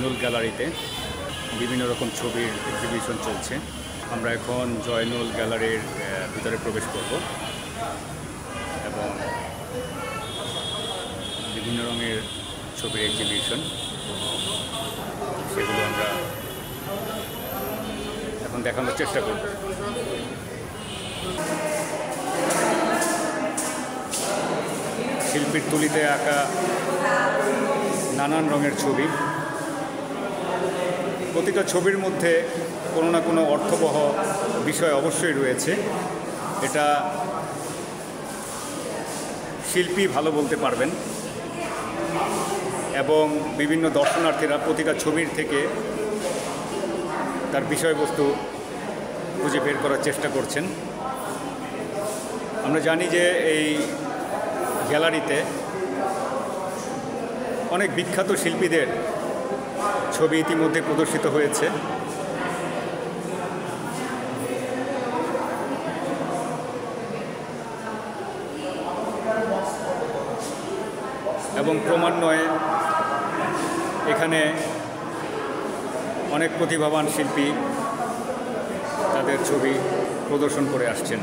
জয়নুল গ্যালারিতে বিভিন্ন রকম ছবির এক্সিবিশন চলছে। আমরা এখন জয়নুল গ্যালারির ভিতরে প্রবেশ করব এবং বিভিন্ন রঙের ছবির এক্সিবিশন সেগুলো আমরা এখন দেখানোর চেষ্টা করব। শিল্পীর তুলিতে আঁকা নানান রঙের ছবি, প্রতিটা ছবির মধ্যে কোনো না কোনো অর্থবহ বিষয় অবশ্যই রয়েছে। এটা শিল্পী ভালো বলতে পারবেন এবং বিভিন্ন দর্শনার্থীরা প্রতিটা ছবির থেকে তার বিষয়বস্তু খুঁজে বের করার চেষ্টা করছেন। আমরা জানি যে এই গ্যালারিতে অনেক বিখ্যাত শিল্পীদের ছবি ইতিমধ্যে প্রদর্শিত হয়েছে এবং ক্রমান্বয়ে এখানে অনেক প্রতিভাবান শিল্পী তাদের ছবি প্রদর্শন করে আসছেন।